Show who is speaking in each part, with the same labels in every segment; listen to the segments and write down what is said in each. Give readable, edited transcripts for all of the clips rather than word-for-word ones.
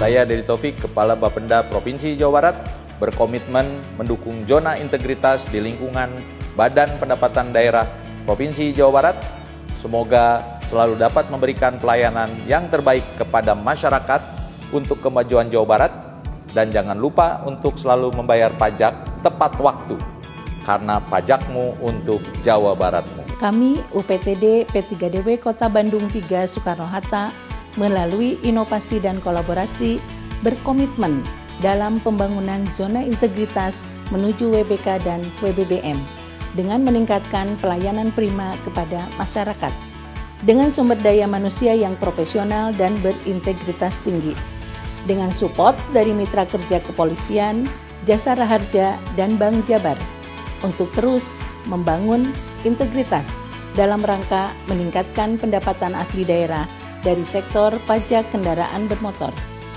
Speaker 1: Saya Dedi Taufik, Kepala Bapenda Provinsi Jawa Barat, berkomitmen mendukung zona integritas di lingkungan Badan Pendapatan Daerah Provinsi Jawa Barat. Semoga selalu dapat memberikan pelayanan yang terbaik kepada masyarakat untuk kemajuan Jawa Barat, dan jangan lupa untuk selalu membayar pajak tepat waktu, karena pajakmu untuk Jawa Baratmu.
Speaker 2: Kami UPTD P3DW Kota Bandung 3 Soekarno-Hatta melalui inovasi dan kolaborasi berkomitmen dalam pembangunan zona integritas menuju WBK dan WBBM dengan meningkatkan pelayanan prima kepada masyarakat dengan sumber daya manusia yang profesional dan berintegritas tinggi, dengan support dari mitra kerja kepolisian, Jasa Raharja, dan Bank Jabar untuk terus membangun integritas dalam rangka meningkatkan pendapatan asli daerah dari sektor pajak kendaraan bermotor.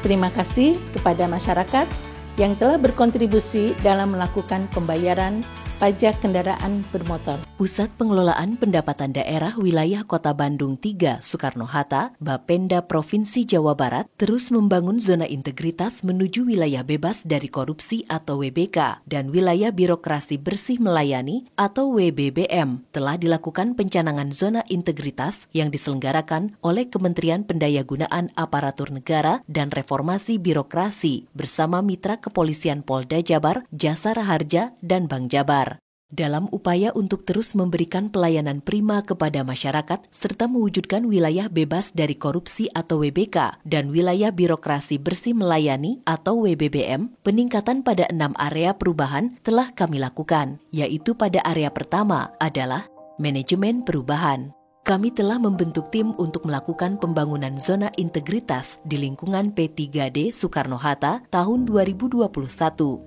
Speaker 2: Terima kasih kepada masyarakat yang telah berkontribusi dalam melakukan pembayaran pajak kendaraan bermotor.
Speaker 3: Pusat Pengelolaan Pendapatan Daerah Wilayah Kota Bandung 3 Soekarno-Hatta, Bapenda Provinsi Jawa Barat, terus membangun zona integritas menuju wilayah bebas dari korupsi atau WBK dan wilayah birokrasi bersih melayani atau WBBM. Telah dilakukan pencanangan zona integritas yang diselenggarakan oleh Kementerian Pendayagunaan Aparatur Negara dan Reformasi Birokrasi bersama mitra kepolisian Polda Jabar, Jasa Raharja, dan Bank Jabar. Dalam upaya untuk terus memberikan pelayanan prima kepada masyarakat serta mewujudkan wilayah bebas dari korupsi atau WBK dan wilayah birokrasi bersih melayani atau WBBM, peningkatan pada 6 area perubahan telah kami lakukan, yaitu pada area pertama adalah manajemen perubahan. Kami telah membentuk tim untuk melakukan pembangunan zona integritas di lingkungan P3D Soekarno-Hatta tahun 2021.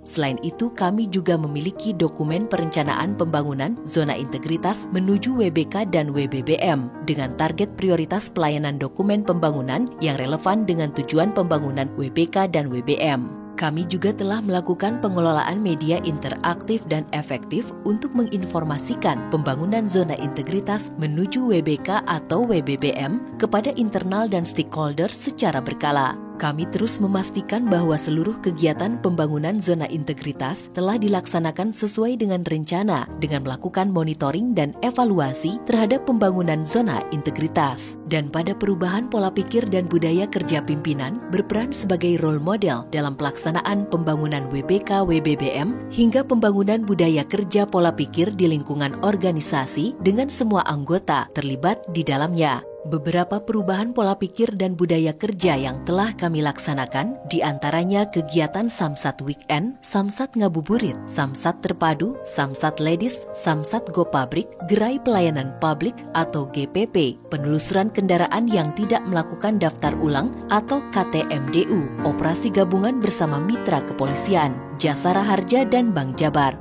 Speaker 3: Selain itu, kami juga memiliki dokumen perencanaan pembangunan zona integritas menuju WBK dan WBBM dengan target prioritas pelayanan dokumen pembangunan yang relevan dengan tujuan pembangunan WBK dan WBM. Kami juga telah melakukan pengelolaan media interaktif dan efektif untuk menginformasikan pembangunan zona integritas menuju WBK atau WBBM kepada internal dan stakeholder secara berkala. Kami terus memastikan bahwa seluruh kegiatan pembangunan zona integritas telah dilaksanakan sesuai dengan rencana dengan melakukan monitoring dan evaluasi terhadap pembangunan zona integritas. Dan pada perubahan pola pikir dan budaya kerja pimpinan berperan sebagai role model dalam pelaksanaan pembangunan WBK WBBM hingga pembangunan budaya kerja pola pikir di lingkungan organisasi dengan semua anggota terlibat di dalamnya. Beberapa perubahan pola pikir dan budaya kerja yang telah kami laksanakan, diantaranya kegiatan Samsat Weekend, Samsat Ngabuburit, Samsat Terpadu, Samsat Ladies, Samsat Go Public, Gerai Pelayanan Publik atau GPP, penelusuran kendaraan yang tidak melakukan daftar ulang atau KTMDU, operasi gabungan bersama mitra kepolisian, Jasa Raharja, dan Bank Jabar.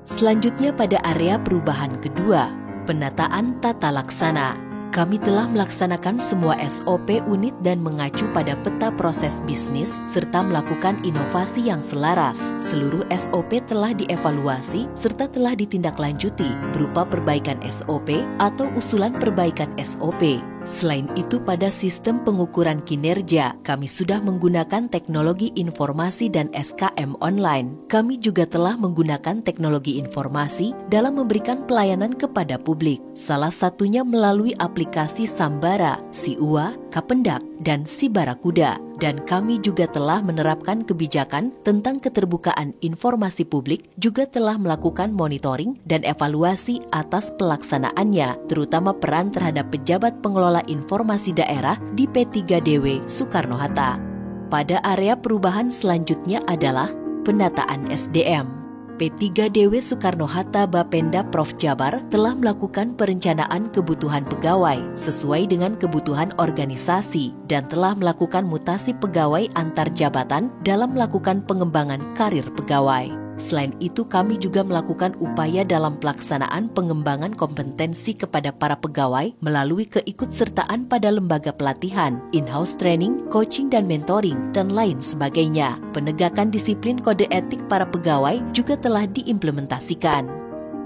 Speaker 3: Selanjutnya pada area perubahan kedua, penataan tata laksana. Kami telah melaksanakan semua SOP unit dan mengacu pada peta proses bisnis serta melakukan inovasi yang selaras. Seluruh SOP telah dievaluasi serta telah ditindaklanjuti berupa perbaikan SOP atau usulan perbaikan SOP. Selain itu, pada sistem pengukuran kinerja, kami sudah menggunakan teknologi informasi dan SKM online. Kami juga telah menggunakan teknologi informasi dalam memberikan pelayanan kepada publik. Salah satunya melalui aplikasi Sambara, Siua, Kapendak, dan Si Barakuda. Dan kami juga telah menerapkan kebijakan tentang keterbukaan informasi publik, juga telah melakukan monitoring dan evaluasi atas pelaksanaannya, terutama peran terhadap pejabat pengelola informasi daerah di P3DW Soekarno-Hatta. Pada area perubahan selanjutnya adalah penataan SDM. P3DW Soekarno-Hatta Bapenda Prof Jabar telah melakukan perencanaan kebutuhan pegawai sesuai dengan kebutuhan organisasi dan telah melakukan mutasi pegawai antar jabatan dalam melakukan pengembangan karir pegawai. Selain itu, kami juga melakukan upaya dalam pelaksanaan pengembangan kompetensi kepada para pegawai melalui keikutsertaan pada lembaga pelatihan, in-house training, coaching dan mentoring, dan lain sebagainya. Penegakan disiplin kode etik para pegawai juga telah diimplementasikan.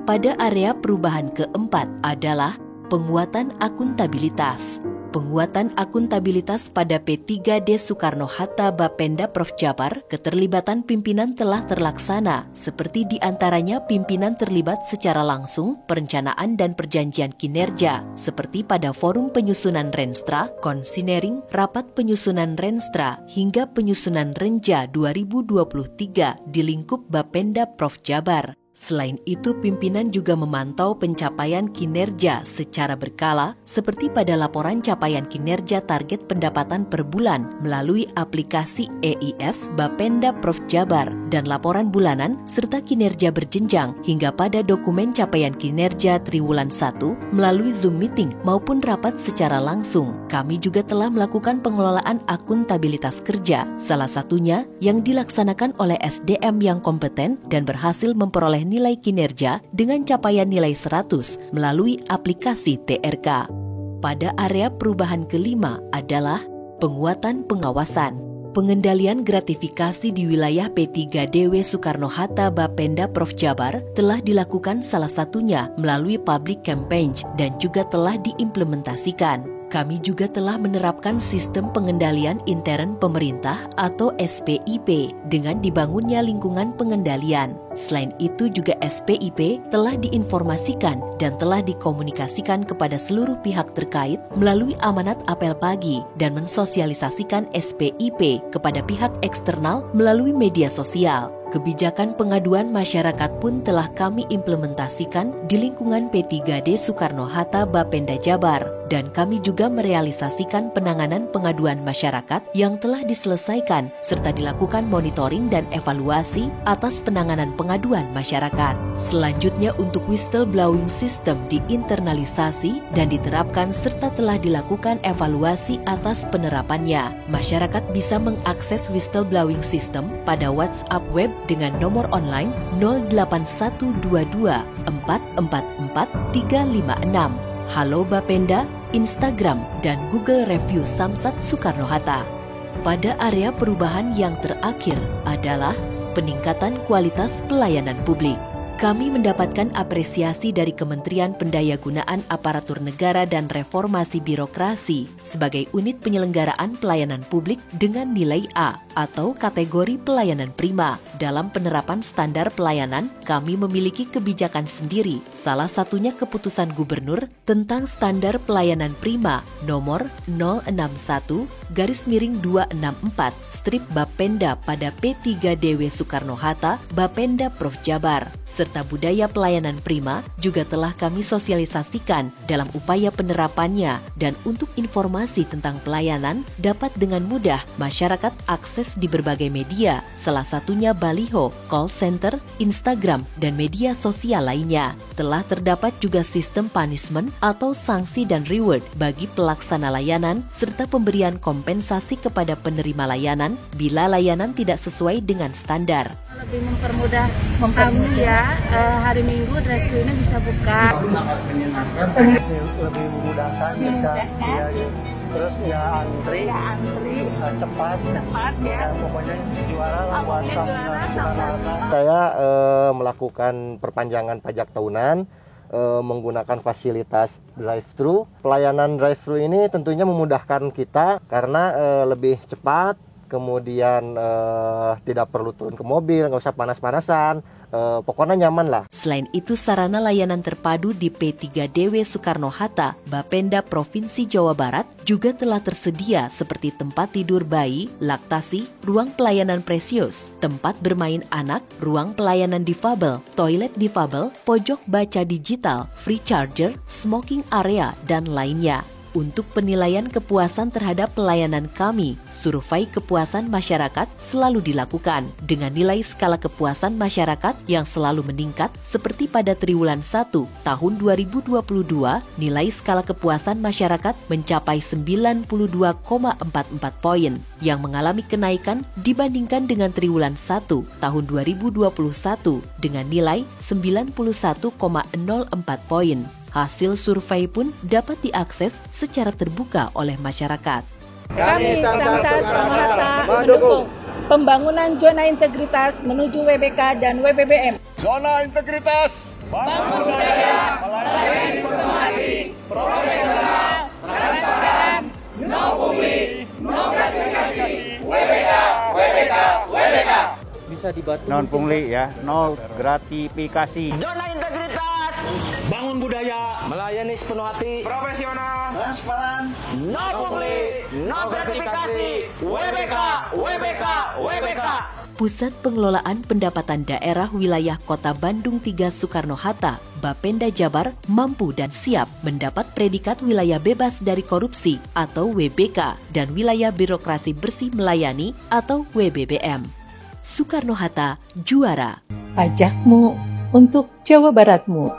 Speaker 3: Pada area perubahan keempat adalah penguatan akuntabilitas. penguatan akuntabilitas pada P3D Soekarno-Hatta Bapenda Prof Jabar, keterlibatan pimpinan telah terlaksana, seperti diantaranya pimpinan terlibat secara langsung perencanaan dan perjanjian kinerja, seperti pada forum penyusunan Renstra, konsinering, rapat penyusunan Renstra, hingga penyusunan Renja 2023 di lingkup Bapenda Prof Jabar. Selain itu, pimpinan juga memantau pencapaian kinerja secara berkala, seperti pada laporan capaian kinerja target pendapatan per bulan melalui aplikasi EIS Bapenda Prof Jabar dan laporan bulanan serta kinerja berjenjang hingga pada dokumen capaian kinerja triwulan 1 melalui Zoom meeting maupun rapat secara langsung. Kami juga telah melakukan pengelolaan akuntabilitas kerja, salah satunya yang dilaksanakan oleh SDM yang kompeten dan berhasil memperoleh nilai kinerja dengan capaian nilai 100 melalui aplikasi TRK. Pada area perubahan kelima adalah penguatan pengawasan. Pengendalian gratifikasi di wilayah P3DW Soekarno-Hatta Bapenda Prof Jabar telah dilakukan salah satunya melalui public campaign dan juga telah diimplementasikan. Kami juga telah menerapkan sistem pengendalian intern pemerintah atau SPIP dengan dibangunnya lingkungan pengendalian. Selain itu juga SPIP telah diinformasikan dan telah dikomunikasikan kepada seluruh pihak terkait melalui amanat apel pagi dan mensosialisasikan SPIP kepada pihak eksternal melalui media sosial. Kebijakan pengaduan masyarakat pun telah kami implementasikan di lingkungan P3D Soekarno-Hatta Bapenda Jabar, dan kami juga merealisasikan penanganan pengaduan masyarakat yang telah diselesaikan serta dilakukan monitoring dan evaluasi atas penanganan pengaduan masyarakat. Selanjutnya untuk whistleblowing system diinternalisasi dan diterapkan serta telah dilakukan evaluasi atas penerapannya. Masyarakat bisa mengakses whistleblowing system pada WhatsApp web dengan nomor online 08122 444 356. Halo Bapenda, Instagram, dan Google Review Samsat Soekarno-Hatta. Pada area perubahan yang terakhir adalah peningkatan kualitas pelayanan publik. Kami mendapatkan apresiasi dari Kementerian Pendayagunaan Aparatur Negara dan Reformasi Birokrasi sebagai unit penyelenggaraan pelayanan publik dengan nilai A atau kategori pelayanan prima. Dalam penerapan standar pelayanan, kami memiliki kebijakan sendiri, salah satunya keputusan Gubernur tentang standar pelayanan prima nomor 061/264 Bapenda pada P3DW Soekarno-Hatta Bapenda Prof Jabar, serta budaya pelayanan prima juga telah kami sosialisasikan dalam upaya penerapannya, dan untuk informasi tentang pelayanan dapat dengan mudah masyarakat akses di berbagai media, salah satunya baliho, call center, Instagram, dan media sosial lainnya. Telah terdapat juga sistem punishment atau sanksi dan reward bagi pelaksana layanan serta pemberian kompensasi kepada penerima layanan bila layanan tidak sesuai dengan standar.
Speaker 4: Lebih mempermudah kami ya, hari Minggu drive-thru ini bisa buka.
Speaker 5: Sangat menyenangkan, lebih memudahkan kita, terus ya antri, cepat ya. Pokoknya juara lah buat saya melakukan perpanjangan pajak tahunan, menggunakan fasilitas drive-thru. Pelayanan drive-thru ini tentunya memudahkan kita karena lebih cepat. Kemudian tidak perlu turun ke mobil, nggak usah panas-panasan, pokoknya nyaman lah.
Speaker 3: Selain itu, sarana layanan terpadu di P3DW Soekarno-Hatta Bapenda Provinsi Jawa Barat juga telah tersedia seperti tempat tidur bayi, laktasi, ruang pelayanan presius, tempat bermain anak, ruang pelayanan difabel, toilet difabel, pojok baca digital, free charger, smoking area, dan lainnya. Untuk penilaian kepuasan terhadap pelayanan kami, survei kepuasan masyarakat selalu dilakukan dengan nilai skala kepuasan masyarakat yang selalu meningkat seperti pada triwulan 1 tahun 2022, nilai skala kepuasan masyarakat mencapai 92,44 poin yang mengalami kenaikan dibandingkan dengan triwulan 1 tahun 2021 dengan nilai 91,04 poin. Hasil survei pun dapat diakses secara terbuka oleh masyarakat.
Speaker 2: Kami Samsat Soekarno-Hatta mendukung pembangunan zona integritas menuju WBK dan WBBM.
Speaker 6: Zona integritas,
Speaker 2: bangun budaya, melayani semua hati, profesional, transparan,
Speaker 7: bisa dibantu.
Speaker 8: Non pungli ya, no gratifikasi.
Speaker 9: Zona integritas,
Speaker 6: Bangun budaya,
Speaker 9: melayani sepenuh hati,
Speaker 6: profesional, transparan,
Speaker 9: no pungli, no gratifikasi, WBK, WBK, WBK.
Speaker 3: Pusat Pengelolaan Pendapatan Daerah Wilayah Kota Bandung 3 Soekarno-Hatta, Bapenda Jabar, mampu dan siap mendapat predikat wilayah bebas dari korupsi atau WBK dan wilayah birokrasi bersih melayani atau WBBM. Soekarno-Hatta juara.
Speaker 2: Pajakmu untuk Jawa Baratmu.